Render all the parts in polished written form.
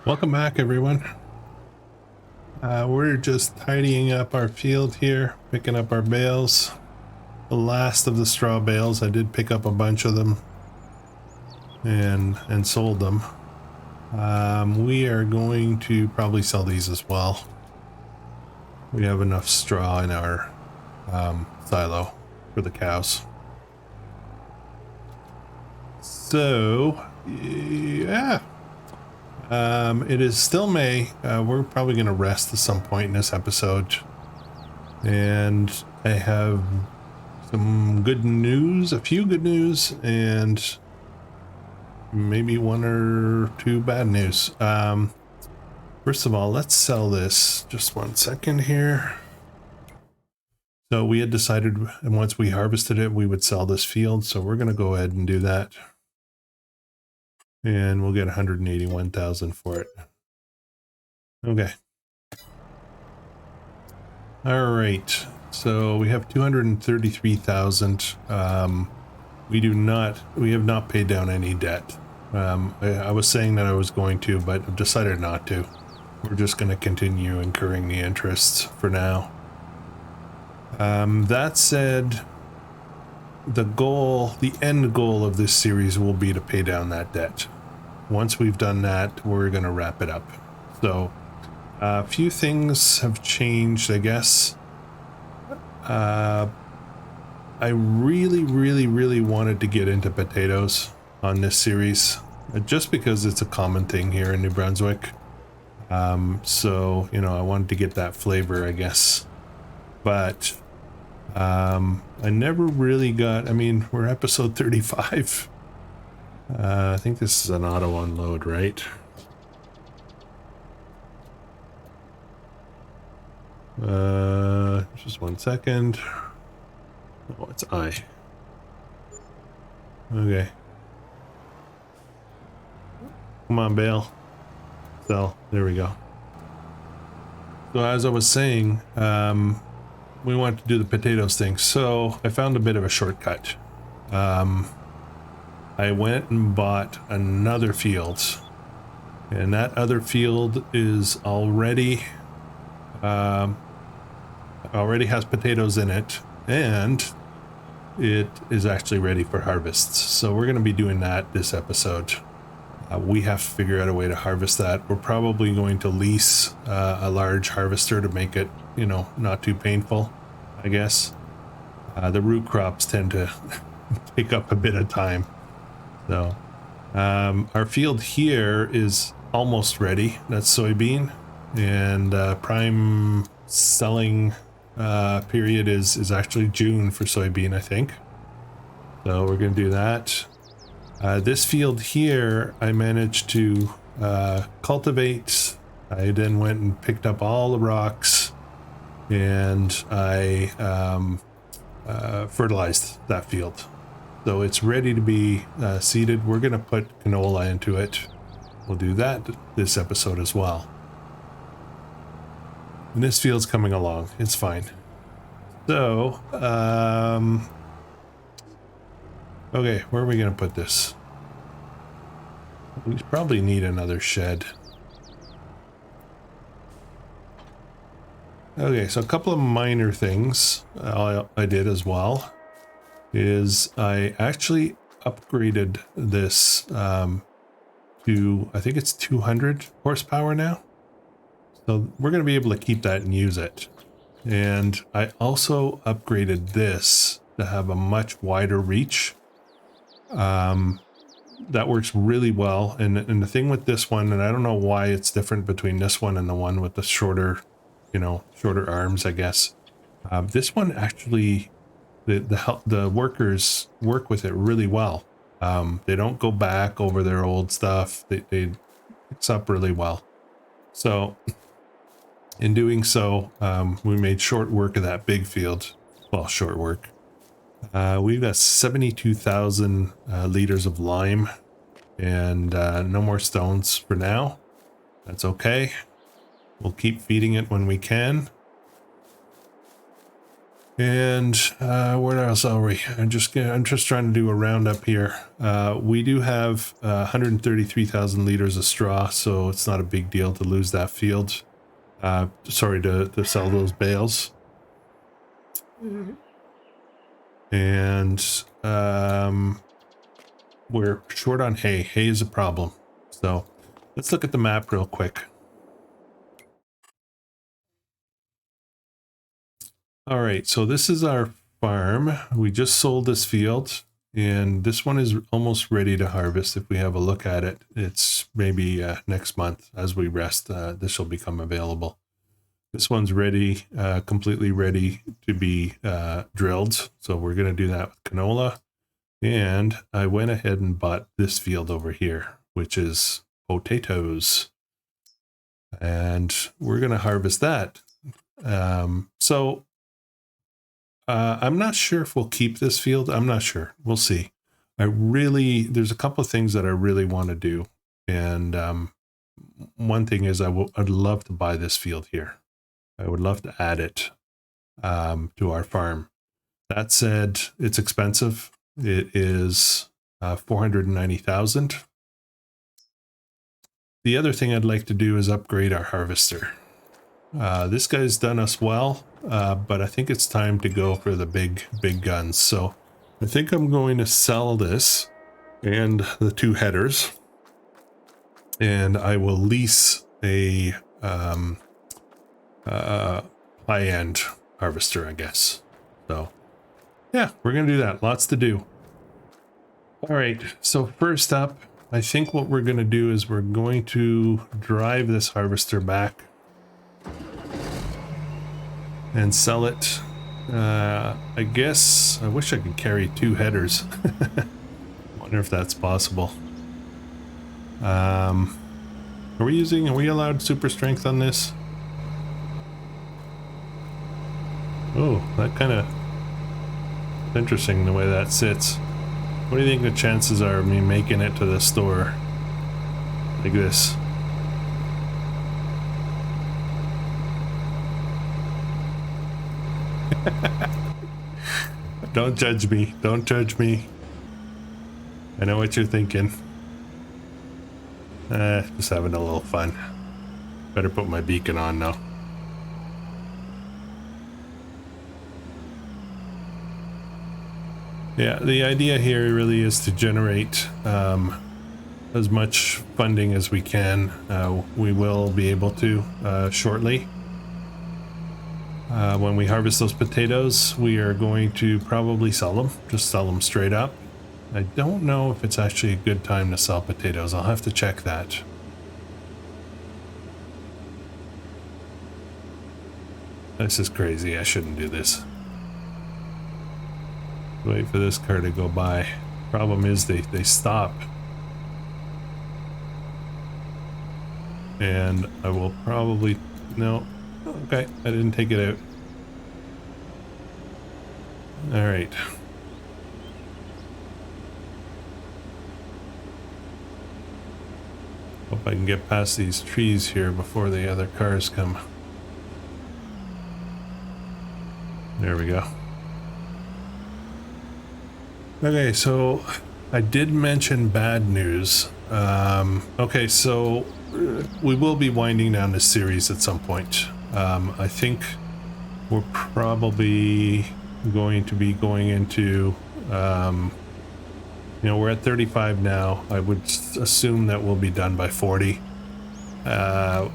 Welcome back, everyone. We're just tidying up our field here, picking up our bales. The last of the straw bales. I did pick up a bunch of them and sold them. We are going to probably sell these as well. We have enough straw in our silo for the cows. So, yeah. It is still May. We're probably going to rest at some point in this episode. And I have some good news, a few good news, and maybe one or two bad news. First of all, let's sell this. Just 1 second here. So we had decided once we harvested it, we would sell this field. So we're going to go ahead and do that. And we'll get 181,000 for it. Okay. All right. So we have 233,000. We have not paid down any debt. I was saying that I was going to, but I've decided not to. We're just going to continue incurring the interests for now. That said, the end goal of this series will be to pay down that debt. Once we've done that, we're going to wrap it up. So a few things have changed, I guess. I really wanted to get into potatoes on this series, just because it's a common thing here in New Brunswick. So, you know, I wanted to get that flavor, I guess. But I never really got, I mean, we're episode 35. I think this is an auto unload, right? Just 1 second. Oh, it's I. Okay. Come on, bale. Sell. There we go. So as I was saying, we want to do the potatoes thing. So I found a bit of a shortcut. I went and bought another field, and that other field is already has potatoes in it, and it is actually ready for harvests. So we're going to be doing that this episode. We have to figure out a way to harvest that. We're probably going to lease a large harvester to make it, you know, not too painful, I guess. The root crops tend to take up a bit of time. So our field here is almost ready. That's soybean, and prime selling period is actually June for soybean, I think. So we're going to do that. This field here, I managed to cultivate. I then went and picked up all the rocks, and I fertilized that field. So it's ready to be seeded. We're going to put canola into it. We'll do that this episode as well. And this field's coming along. It's fine. So, okay, where are we going to put this? We probably need another shed. Okay, so a couple of minor things I did as well is I actually upgraded this to, I think it's 200 horsepower now. So we're going to be able to keep that and use it. And I also upgraded this to have a much wider reach. That works really well. And the thing with this one, and I don't know why it's different between this one and the one with the shorter, you know, shorter arms, I guess. This one actually, the workers work with it really well. They don't go back over their old stuff. They fix up really well. So in doing so, we made short work of that big field. Well, short work. We've got 72,000 liters of lime, and no more stones for now. That's okay. We'll keep feeding it when we can. And where else are we? I'm just trying to do a roundup here. We do have 133,000 liters of straw, so it's not a big deal to lose that field. Sorry, to sell those bales. And we're short on hay. Hay is a problem. So let's look at the map real quick. All right, so this is our farm. We just sold this field, and this one is almost ready to harvest. If we have a look at it, it's maybe next month as we rest. This will become available. This one's ready, completely ready to be drilled. So we're going to do that with canola. And I went ahead and bought this field over here, which is potatoes. And we're going to harvest that. I'm not sure if we'll keep this field. I'm not sure. We'll see. There's a couple of things that I really want to do. And one thing is I'd love to buy this field here. I would love to add it to our farm. That said, it's expensive. It is 490,000. The other thing I'd like to do is upgrade our harvester. This guy's done us well, but I think it's time to go for the big guns. So I think I'm going to sell this and the two headers, and I will lease a high-end harvester, I guess. So yeah, we're gonna do that. Lots to do. All right, so first up, I think what we're gonna do is we're going to drive this harvester back and sell it. I guess I wish I could carry two headers. Wonder if that's possible. Are we allowed super strength on this? Oh, that kind of interesting the way that sits. What do you think the chances are of me making it to the store like this? Don't judge me. Don't judge me. I know what you're thinking. Just having a little fun. Better put my beacon on now. Yeah, the idea here really is to generate as much funding as we can. We will be able to shortly. When we harvest those potatoes, we are going to probably sell them. Just sell them straight up. I don't know if it's actually a good time to sell potatoes. I'll have to check that. This is crazy. I shouldn't do this. Wait for this car to go by. Problem is they stop. And I will probably... No. Okay, I didn't take it out. Alright. Hope I can get past these trees here before the other cars come. There we go. Okay, so I did mention bad news. Okay, so we will be winding down this series at some point. I think we're probably going to be going into, you know, we're at 35 now. I would assume that we'll be done by 40. That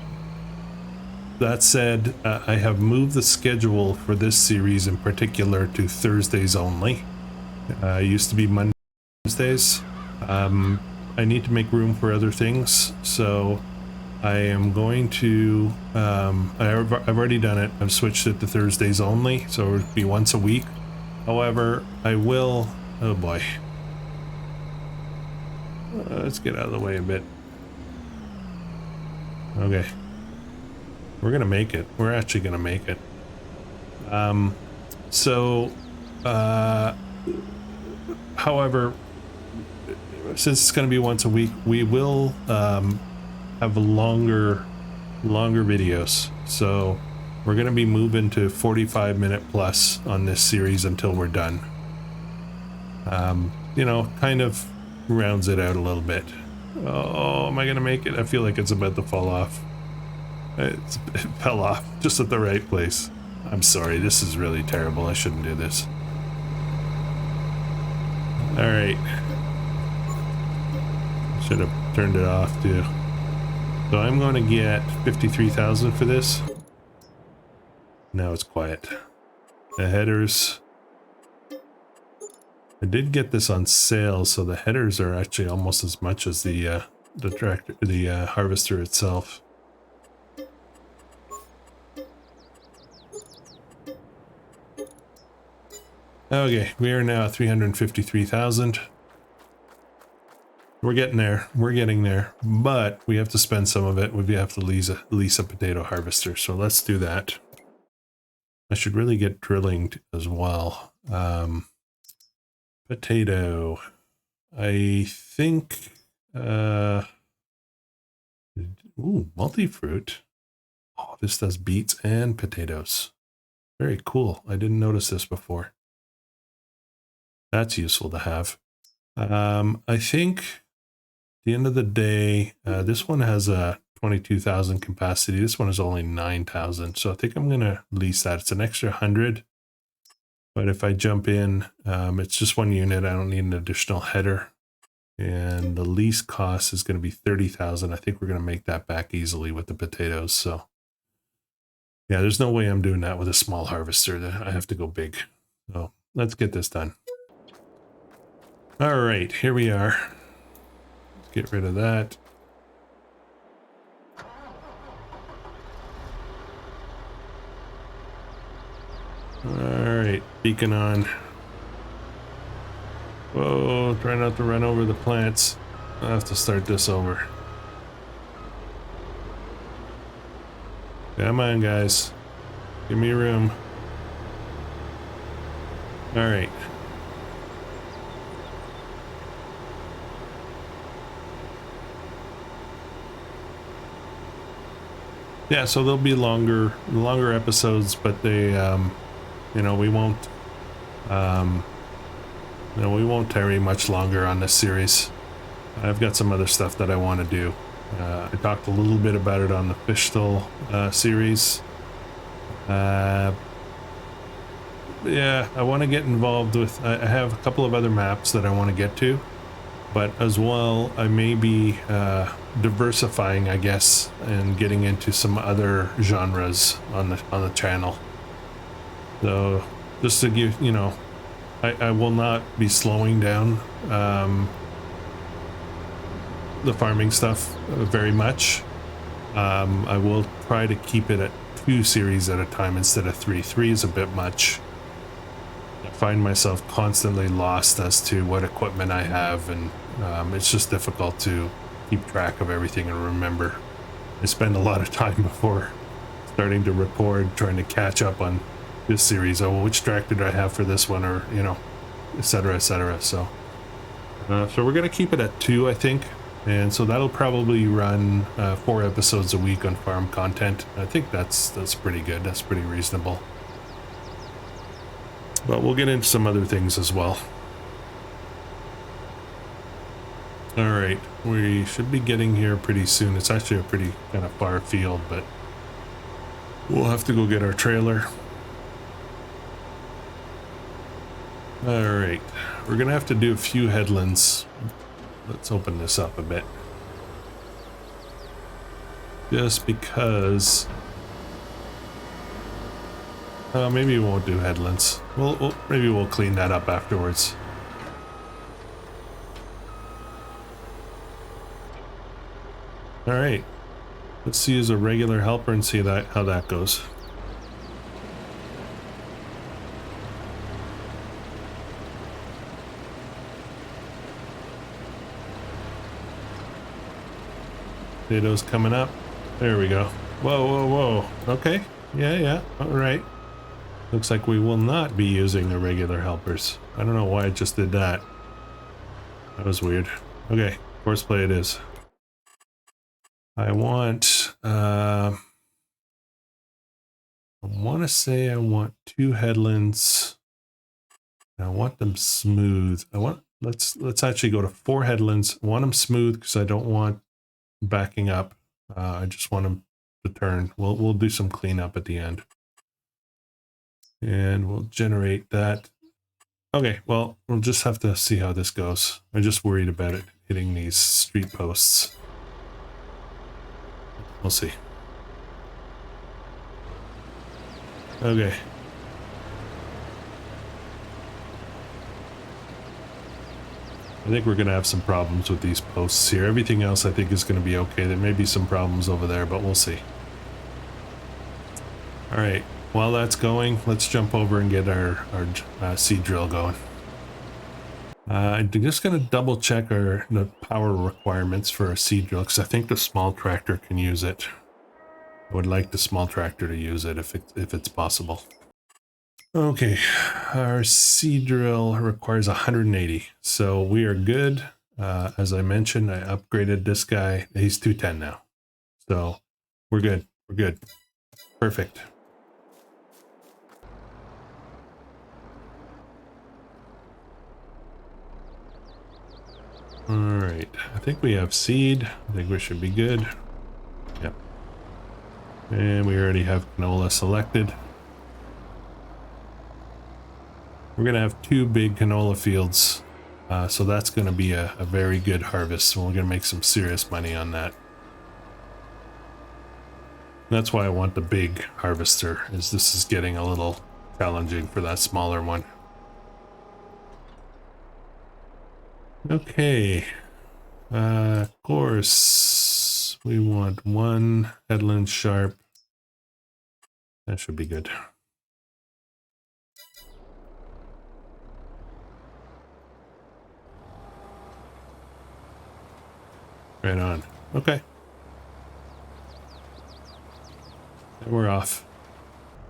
said, I have moved the schedule for this series in particular to Thursdays only. It used to be Mondays. I need to make room for other things, so I am going to, I've already done it. I've switched it to Thursdays only, so it would be once a week. However, I will, oh boy. Let's get out of the way a bit. Okay. We're gonna make it. We're actually gonna make it. However, since it's going to be once a week, we will have longer videos. So We're going to be moving to 45-minute plus on this series until we're done. You know, kind of rounds it out a little bit. Oh, am I going to make it? I feel like it's about to fall off. It fell off just at the right place. I'm sorry, this is really terrible. I shouldn't do this. All right. Should have turned it off too. So I'm going to get 53,000 for this. Now it's quiet. The headers. I did get this on sale, so the headers are actually almost as much as the tractor, the harvester itself. Okay, we are now at 353,000. We're getting there. We're getting there, but we have to spend some of it. We have to lease a potato harvester, so let's do that. I should really get drilling as well. Potato. I think. Ooh, multi-fruit. Oh, this does beets and potatoes. Very cool. I didn't notice this before. That's useful to have. I think at the end of the day, this one has a 22,000 capacity. This one is only 9,000. So I think I'm going to lease that. It's an extra 100. But if I jump in, it's just one unit. I don't need an additional header. And the lease cost is going to be 30,000. I think we're going to make that back easily with the potatoes. So yeah, there's no way I'm doing that with a small harvester. I have to go big. So let's get this done. All right, here we are. Let's get rid of that. All right, beacon on. Whoa, try not to run over the plants. I'll have to start this over. Come on, guys. Give me room. All right. Yeah, so there'll be longer episodes, but they, you know, we won't tarry much longer on this series. I've got some other stuff that I want to do. I talked a little bit about it on the Fieldstone series. Yeah, I want to get involved with. I have a couple of other maps that I want to get to, but as well, I may be diversifying, I guess, and getting into some other genres on the channel. So just to give, you know, I will not be slowing down the farming stuff very much. I will try to keep it at 2 series at a time instead of 3. 3 is a bit much. I find myself constantly lost as to what equipment I have, and it's just difficult to keep track of everything and remember. I spend a lot of time before starting to record trying to catch up on this series. Oh, which tractor do I have for this one, or, you know, etc., etc. So we're gonna keep it at 2, I think, and so that'll probably run 4 episodes a week on farm content. I think that's pretty good. That's pretty reasonable. But we'll get into some other things as well. All right, we should be getting here pretty soon. It's actually a pretty kind of far field, but we'll have to go get our trailer. All right, we're gonna have to do a few headlands. Let's open this up a bit. Just because... maybe we won't do headlands. Maybe we'll clean that up afterwards. All right, let's use a regular helper and see how that goes. Potatoes coming up. There we go. Whoa, whoa, whoa. Okay. Yeah. All right. Looks like we will not be using the regular helpers. I don't know why I just did that. That was weird. Okay, Courseplay it is. I want I want to say I want 2 headlands. I want them smooth. Let's actually go to 4 headlands. I want them smooth because I don't want backing up. I just want them to turn. We'll do some cleanup at the end. And we'll generate that. Okay, well, we'll just have to see how this goes. I'm just worried about it hitting these street posts. We'll see. Okay. I think we're going to have some problems with these posts here. Everything else I think is going to be okay. There may be some problems over there, but we'll see. All right. While that's going, let's jump over and get our seed drill going. I'm just going to double check the power requirements for a seed drill because I think the small tractor can use it. I would like the small tractor to use it if it's possible. Okay, our seed drill requires 180, so we are good. As I mentioned, I upgraded this guy. He's 210 now, so we're good. We're good. Perfect. All right, I think we have seed. I think we should be good. Yep. And we already have canola selected. We're going to have 2 big canola fields, so that's going to be a very good harvest. We're going to make some serious money on that. That's why I want the big harvester, is this is getting a little challenging for that smaller one. Okay, course, we want 1 headland sharp. That should be good. Right on. Okay. And we're off.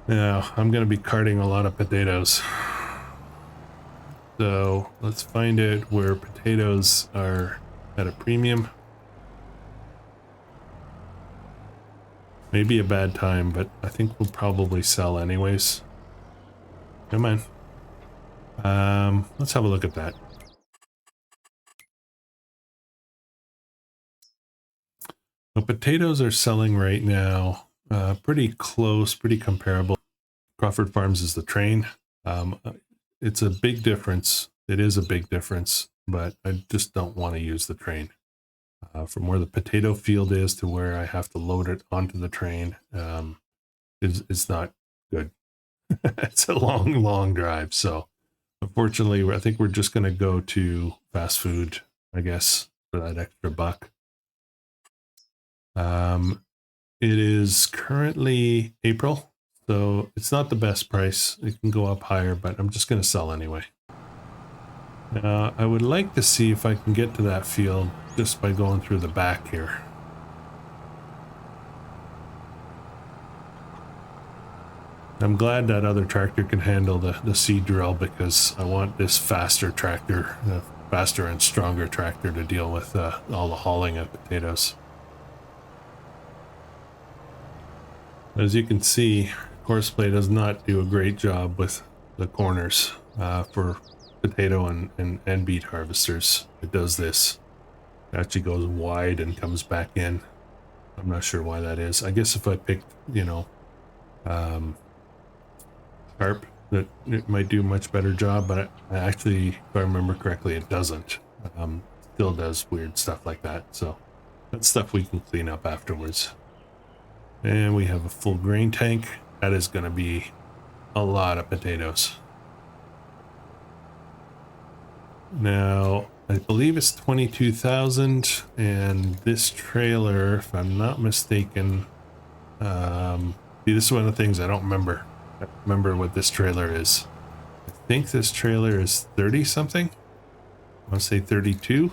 Now, I'm going to be carting a lot of potatoes. So, let's find out where potatoes are at a premium. Maybe a bad time, but I think we'll probably sell anyways. Come on. Let's have a look at that. The potatoes are selling right now pretty close, pretty comparable. Crawford Farms is the train. It's a big difference. It is a big difference, but I just don't want to use the train. From where the potato field is to where I have to load it onto the train, it's not good. It's a long drive. So unfortunately, I think we're just going to go to fast food, I guess, for that extra buck. It is currently April, so it's not the best price. It can go up higher, but I'm just going to sell anyway. Now, I would like to see if I can get to that field just by going through the back here. I'm glad that other tractor can handle the seed drill because I want this faster tractor, faster and stronger tractor to deal with all the hauling of potatoes. As you can see, Courseplay does not do a great job with the corners for potato and beet harvesters. It does this. It actually goes wide and comes back in. I'm not sure why that is. I guess if I picked, you know, sharp, that it might do a much better job, but I actually, if I remember correctly, it doesn't. Still does weird stuff like that. So that's stuff we can clean up afterwards. And we have a full grain tank. That is going to be a lot of potatoes. Now, I believe it's 22,000, and this trailer, if I'm not mistaken, see, this is one of the things I don't remember. I don't remember what this trailer is. I think this trailer is 30 something. I want to say 32.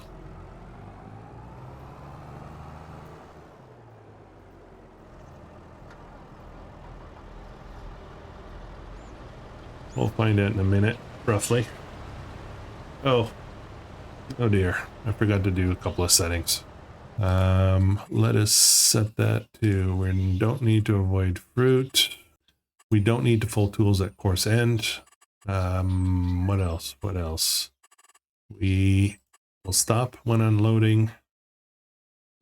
We'll find out in a minute, roughly. Oh dear, I forgot to do a couple of settings. Let us set that to, we don't need to avoid fruit. We don't need the full tools at course end. What else? What else? We will stop when unloading.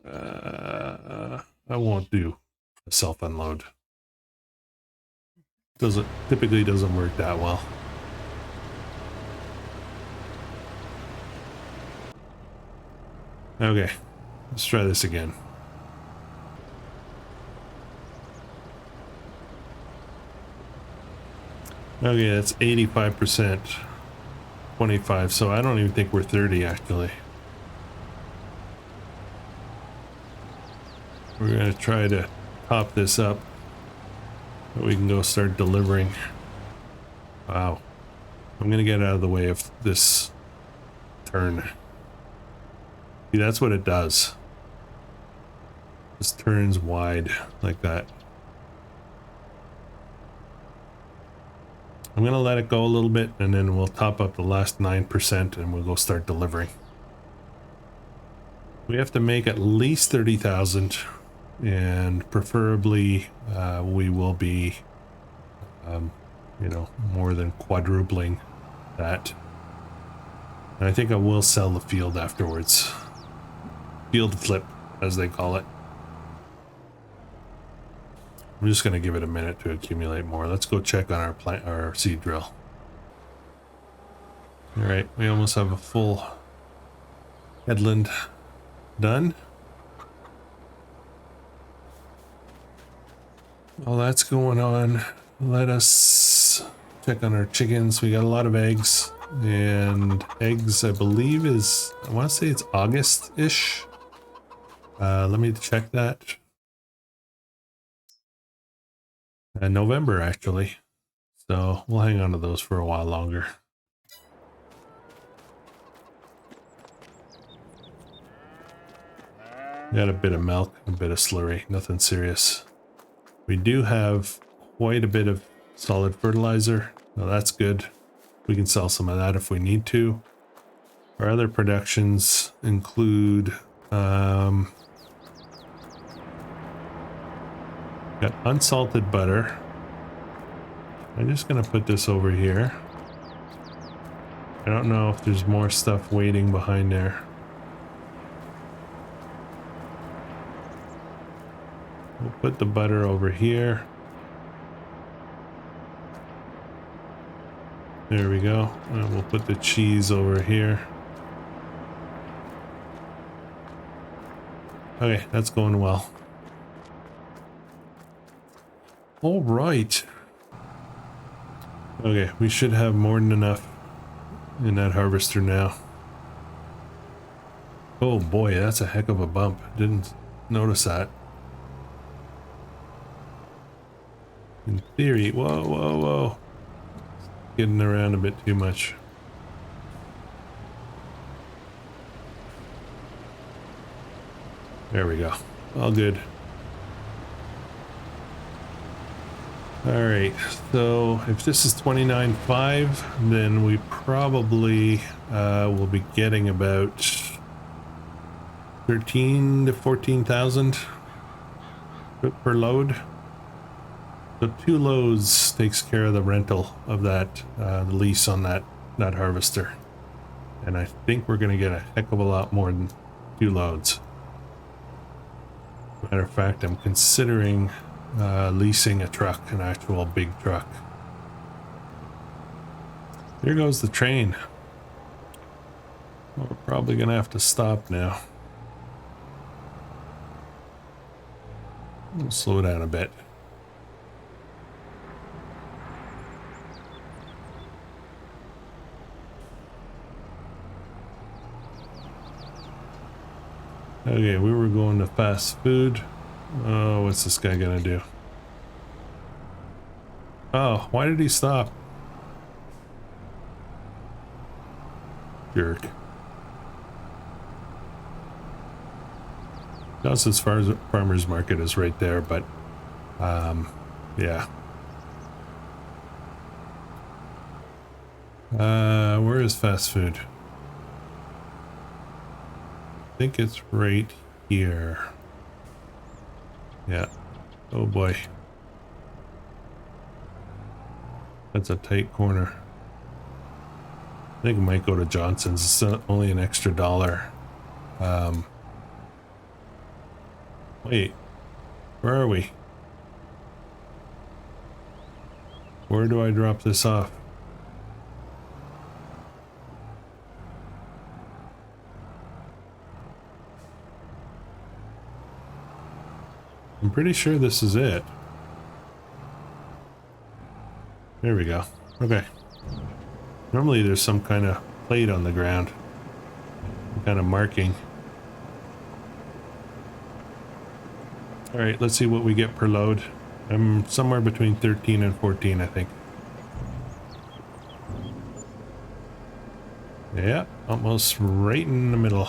I won't do a self unload. Typically doesn't work that well. Okay, let's try this again. Okay, that's 85%, 25, so I don't even think we're 30 actually. We're gonna try to top this up so we can go start delivering. Wow. I'm gonna get out of the way of this turn. See, that's what it does. This turns wide like that. I'm gonna let it go a little bit and then we'll top up the last 9% and we'll go start delivering. We have to make at least 30,000 and preferably we will be, you know, more than quadrupling that. And I think I will sell the field afterwards. Field flip, as they call it. I'm just going to give it a minute to accumulate more. Let's go check on our seed drill. All right, we almost have a full headland done. While that's going on, let us check on our chickens. We got a lot of eggs, and eggs I believe is, I want to say it's August-ish. Let me check that. November actually, so we'll hang on to those for a while longer. Got a bit of milk, a bit of slurry, nothing serious. We do have quite a bit of solid fertilizer, so that's good. We can sell some of that if we need to. Our other productions include got unsalted butter. I'm just gonna put this over here. I don't know if there's more stuff waiting behind there. We'll put the butter over here. There we go. And we'll put the cheese over here. Okay, that's going well. All right. Okay, we should have more than enough in that harvester now. Oh boy, that's a heck of a bump. Didn't notice that. In theory, whoa, whoa, whoa. Getting around a bit too much. There we go. All good. Alright, so if this is 29.5, then we probably will be getting about 13 to 14,000 per load. So 2 loads takes care of the rental of that, the lease on that harvester. And I think we're going to get a heck of a lot more than 2 loads. Matter of fact, I'm considering leasing a truck, an actual big truck. Here goes the train. We're probably going to have to stop now. We'll slow down a bit. Okay, we were going to fast food. Oh, what's this guy gonna do? Oh, why did he stop? Jerk. As far as farmer's market is right there, but yeah. Where is fast food? I think it's right here. Yeah. Oh boy. That's a tight corner. I think I might go to Johnson's. It's only an extra $1. Wait, where are we? Where do I drop this off? I'm pretty sure this is it. There we go. Okay. Normally there's some kind of plate on the ground. Some kind of marking. Alright, let's see what we get per load. I'm somewhere between 13 and 14, I think. Yeah, almost right in the middle.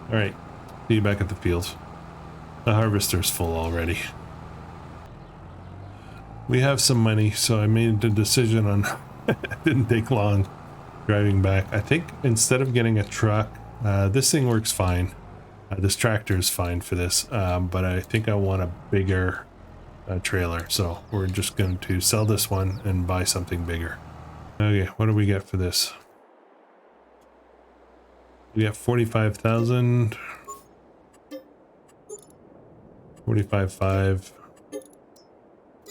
Alright, see you back at the field. The harvester's full already. We have some money, so I made the decision on it didn't take long driving back. I think instead of getting a truck, this thing works fine. This tractor is fine for this, but I think I want a bigger trailer, so we're just going to sell this one and buy something bigger. Okay, what do we get for this? We got 45,000. 45.5.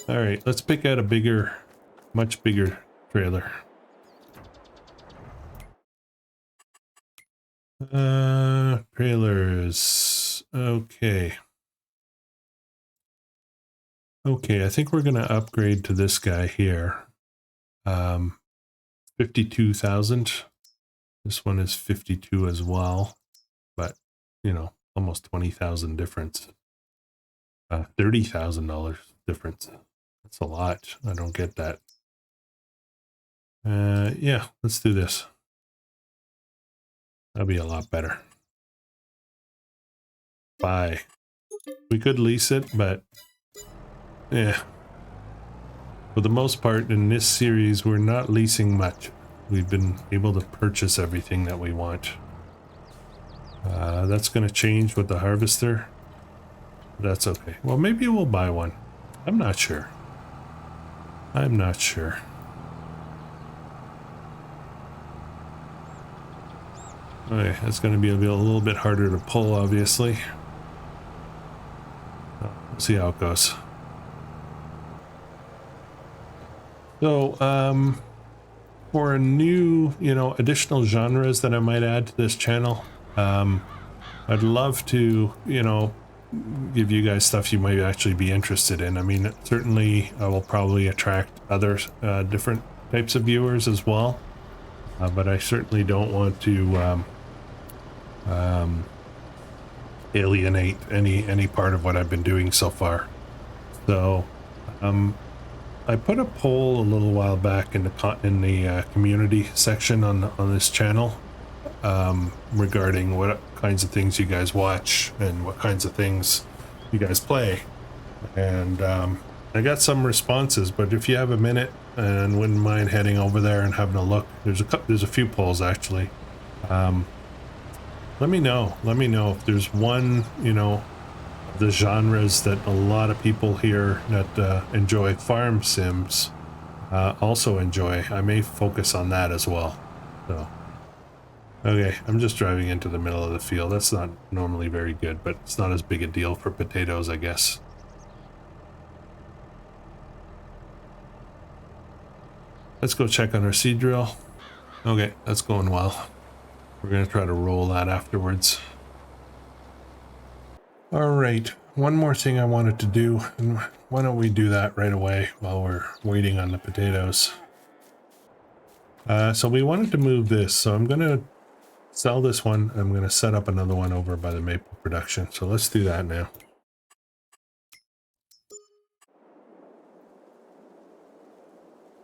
All right, let's pick out a bigger, much bigger trailer. Trailers. Okay. Okay, I think we're gonna upgrade to this guy here. 52,000. This one is 52 as well, but you know, almost 20,000 difference. $30,000 difference. That's a lot. I don't get that. Yeah, let's do this. That'll be a lot better. Buy. We could lease it, but yeah. For the most part in this series, we're not leasing much. We've been able to purchase everything that we want. That's going to change with the harvester. That's okay. Well, maybe we'll buy one. I'm not sure. I'm not sure. Okay, that's going to be a little bit harder to pull, obviously. We'll see how it goes. So, for a new, additional genres that I might add to this channel, I'd love to, give you guys stuff you might actually be interested in. I mean, certainly I will probably attract other different types of viewers as well, but I certainly don't want to alienate any part of what I've been doing so far. So I put a poll a little while back in the community section on this channel regarding what kinds of things you guys watch and what kinds of things you guys play, and I got some responses. But if you have a minute and wouldn't mind heading over there and having a look, there's a few polls actually. Let me know if there's one, the genres that a lot of people here that enjoy farm sims also enjoy. I may focus on that as well. So okay, I'm just driving into the middle of the field. That's not normally very good, but it's not as big a deal for potatoes, I guess. Let's go check on our seed drill. Okay, that's going well. We're going to try to roll that afterwards. All right, one more thing I wanted to do, and why don't we do that right away while we're waiting on the potatoes. So we wanted to move this, so I'm going to sell this one. I'm going to set up another one over by the maple production. So let's do that now.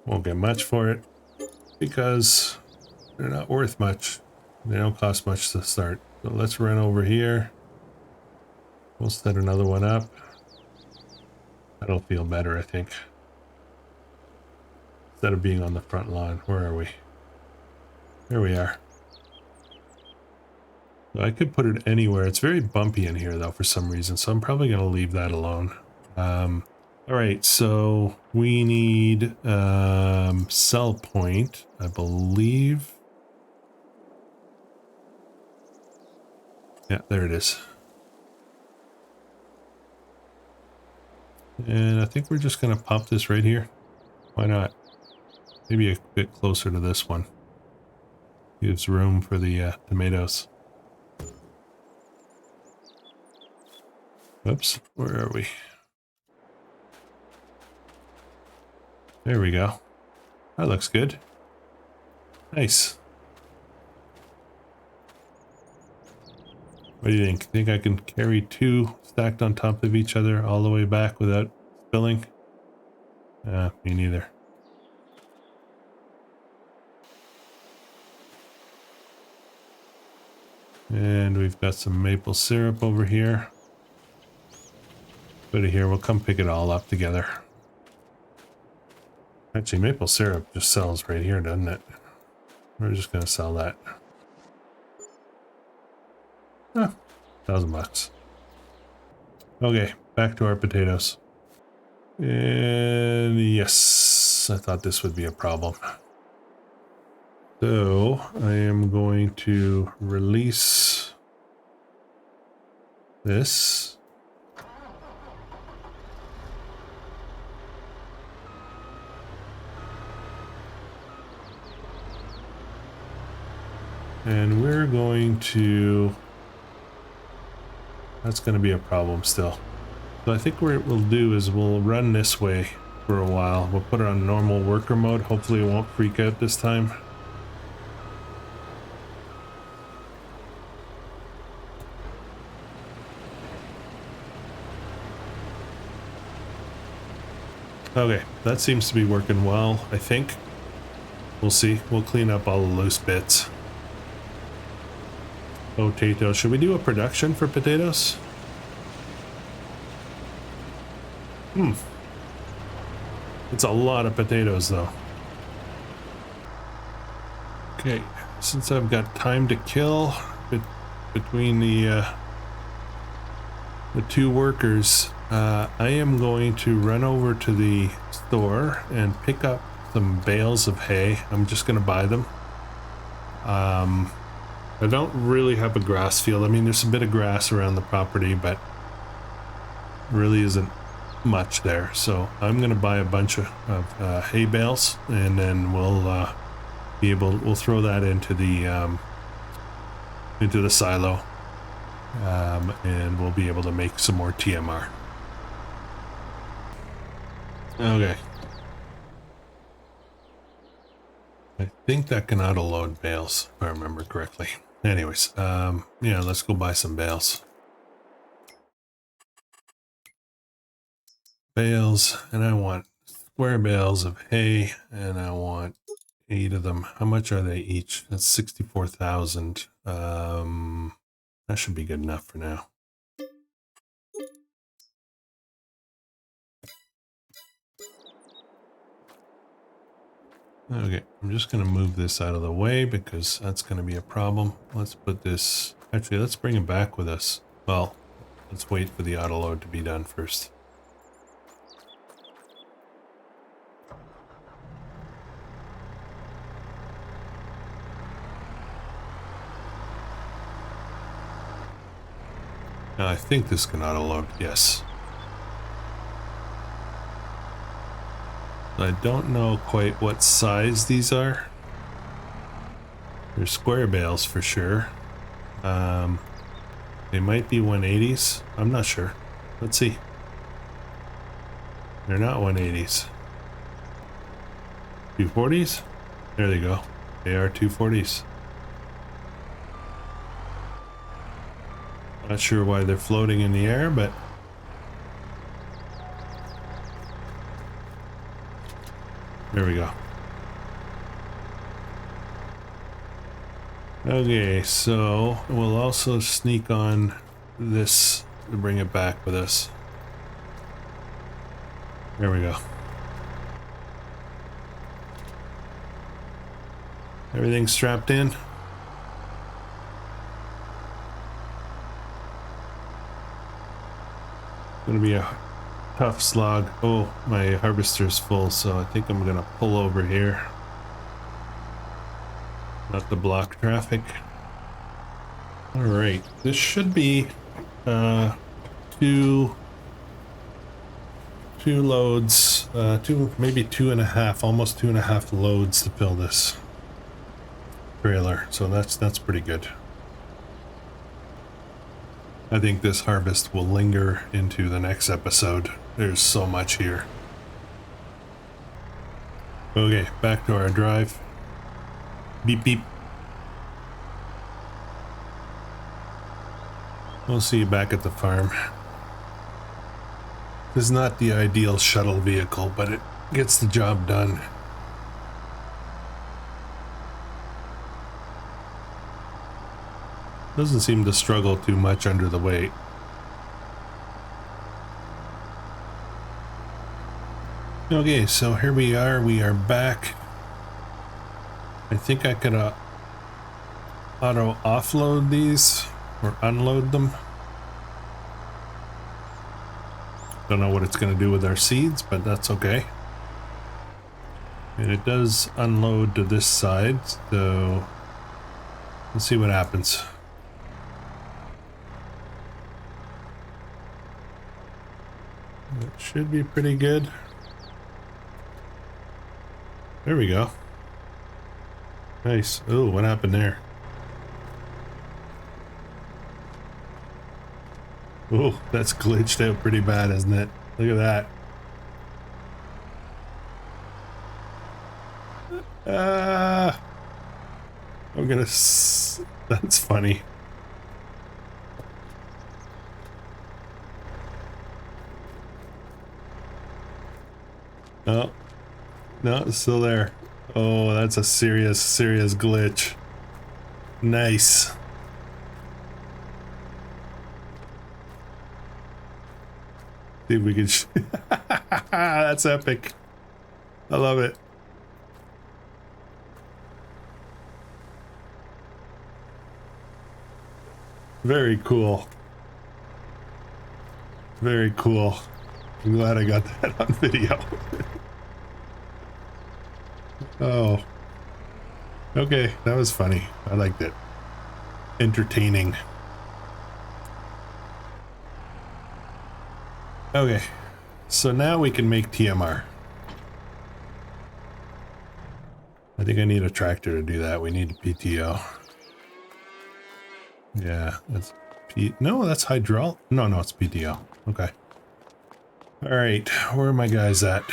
Won't get much for it because they're not worth much. They don't cost much to start. So let's run over here. We'll set another one up. That'll feel better, I think. Instead of being on the front lawn. Where are we? There we are. So I could put it anywhere. It's very bumpy in here though for some reason, so I'm probably going to leave that alone. All right, so we need sell point, I believe. Yeah, there it is. And I think we're just going to pop this right here. Why not? Maybe a bit closer to this one. Gives room for the tomatoes. Oops, where are we? There we go. That looks good. Nice. What do you think? Think I can carry two stacked on top of each other all the way back without spilling? Me neither. And we've got some maple syrup over here. Put it here, we'll come pick it all up together. Actually, maple syrup just sells right here, doesn't it? We're just gonna sell that. Huh, $1,000. Okay, back to our potatoes. And yes, I thought this would be a problem. So I am going to release this. And we're going to, that's going to be a problem still. So I think what we'll do is we'll run this way for a while. We'll put it on normal worker mode. Hopefully it won't freak out this time. Okay, that seems to be working well, I think. We'll see. We'll clean up all the loose bits. Potatoes. Should we do a production for potatoes? It's a lot of potatoes though. Okay, since I've got time to kill between the two workers, I am going to run over to the store and pick up some bales of hay. I'm just going to buy them. I don't really have a grass field. I mean, there's a bit of grass around the property, but really isn't much there. So I'm going to buy a bunch of hay bales, and then we'll we'll throw that into the silo, and we'll be able to make some more TMR. Okay. I think that can auto-load bales, if I remember correctly. Anyways, yeah, let's go buy some bales. Bales, and I want square bales of hay, and I want 8 of them. How much are they each? That's 64,000. That should be good enough for now. Okay, I'm just going to move this out of the way because that's going to be a problem. Let's put this, actually, let's bring it back with us. Well, let's wait for the auto load to be done first. Now, I think this can auto load, yes. I don't know quite what size these are. They're square bales for sure. They might be 180s. I'm not sure. Let's see. They're not 180s. 240s? There they go. They are 240s. Not sure why they're floating in the air, but there we go. Okay, so we'll also sneak on this to bring it back with us. There we go. Everything's strapped in. Gonna be a Tough slog. Oh, my harvester's full, so I think I'm gonna pull over here. Not to block traffic. Alright, this should be two loads, maybe 2.5, almost 2.5 loads to fill this trailer, so that's pretty good. I think this harvest will linger into the next episode. There's so much here. Okay, back to our drive. Beep beep. We'll see you back at the farm. This is not the ideal shuttle vehicle, but it gets the job done. Doesn't seem to struggle too much under the weight. Okay, so here we are back. I think I could auto offload these or unload them. Don't know what it's going to do with our seeds, but that's okay. And it does unload to this side, so let's see what happens. That should be pretty good. There we go. Nice. Oh, what happened there? Oh, that's glitched out pretty bad, isn't it? Look at that. I'm gonna... That's funny. Oh. No, it's still there. Oh, that's a serious glitch. Nice. See if we can... That's epic. I love it. Very cool. Very cool. I'm glad I got that on video. Oh. Okay, that was funny. I liked it. Entertaining. Okay, so now we can make TMR. I think I need a tractor to do that. We need a PTO. Yeah, that's no, that's hydraulic. No, it's PTO. Okay. All right, where are my guys at?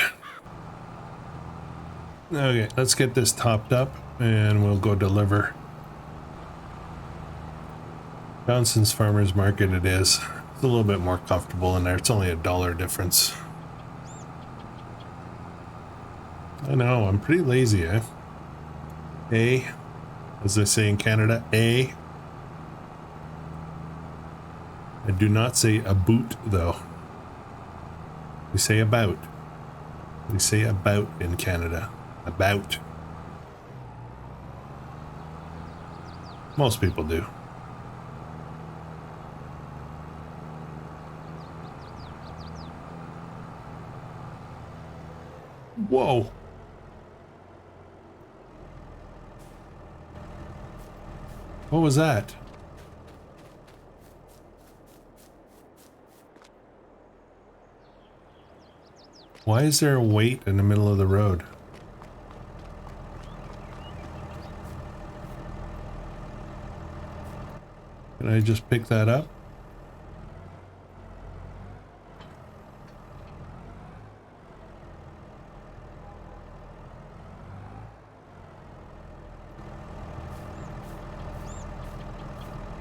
Okay, let's get this topped up and we'll go deliver. Johnson's Farmers Market it is. It's a little bit more comfortable in there. It's only $1 difference. I know, I'm pretty lazy, eh? As they say in Canada, I do not say a boot, though. We say about. We say about in Canada. About. Most people do. Whoa. What was that? Why is there a weight in the middle of the road? Can I just pick that up?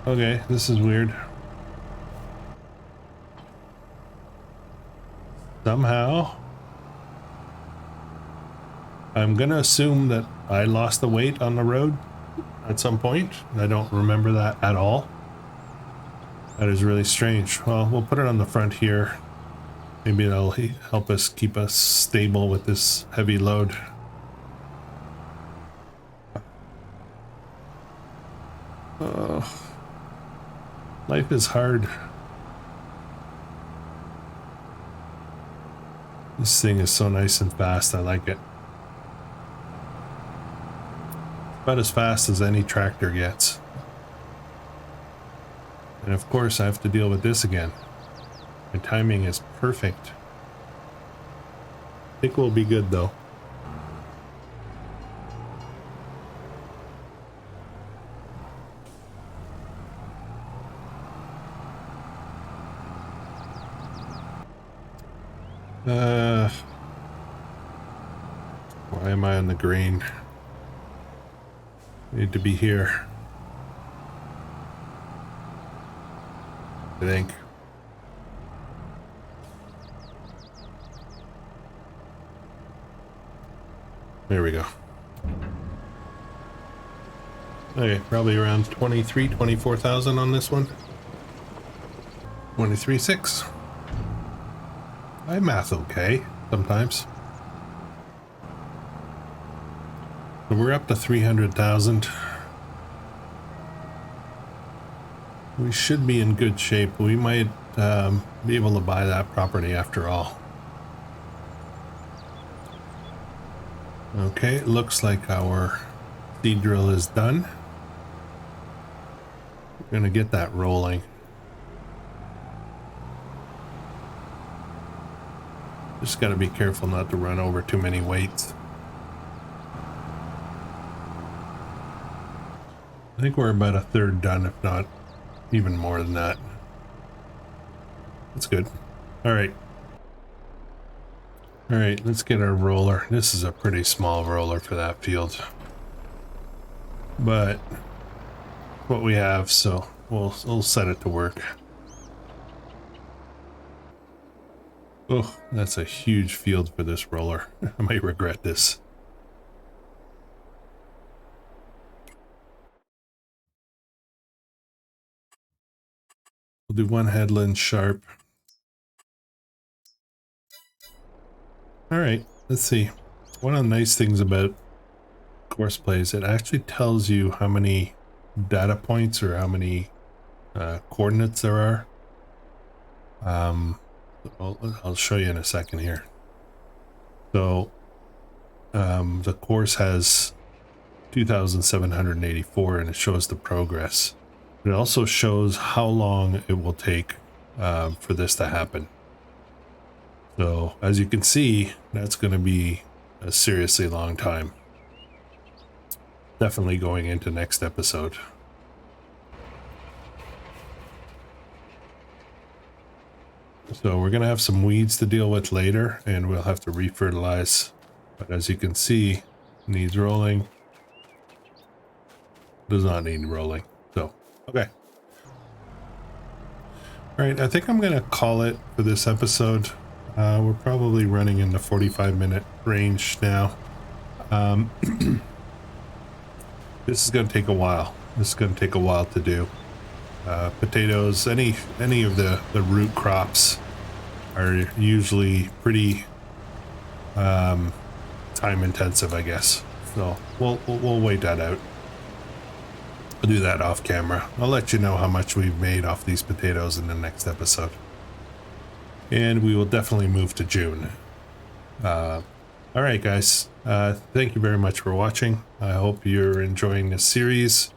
Okay, this is weird. Somehow, I'm gonna assume that I lost the weight on the road at some point. I don't remember that at all. That is really strange. Well, we'll put it on the front here. Maybe it'll help us keep us stable with this heavy load. Life is hard. This thing is so nice and fast. I like it. About as fast as any tractor gets. And of course I have to deal with this again. My timing is perfect. I think we'll be good though. Why am I on the green? Need to be here, I think. There we go. Okay, probably around 24,000 on this one. 23.6. I math okay sometimes. So we're up to 300,000. We should be in good shape. We might be able to buy that property after all. Okay, it looks like our seed drill is done. We're gonna get that rolling. Just gotta be careful not to run over too many weights. I think we're about a third done, if not even more than that. That's good. All right. All right, let's get our roller. This is a pretty small roller for that field, but what we have, so we'll set it to work. Oh, that's a huge field for this roller. I might regret this. We'll do one headland sharp. All right, let's see. One of the nice things about Courseplay is it actually tells you how many data points or how many coordinates there are. I'll show you in a second here. So the course has 2,784 and it shows the progress. It also shows how long it will take for this to happen. So as you can see, that's going to be a seriously long time. Definitely going into next episode. So we're going to have some weeds to deal with later, and we'll have to refertilize. But as you can see, needs rolling. Does not need rolling. So, okay. All right, I think I'm going to call it for this episode. We're probably running in the 45-minute range now. This is going to take a while. This is going to take a while to do. Potatoes, any of the root crops are usually pretty time intensive, I guess. So we'll wait that out. I'll do that off camera. I'll let you know how much we've made off these potatoes in the next episode. And we will definitely move to June. All right, guys. Thank you very much for watching. I hope you're enjoying this series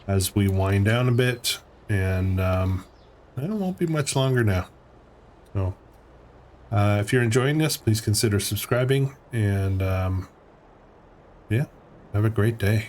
as we wind down a bit. And it won't be much longer now. So if you're enjoying this, please consider subscribing. And yeah, have a great day.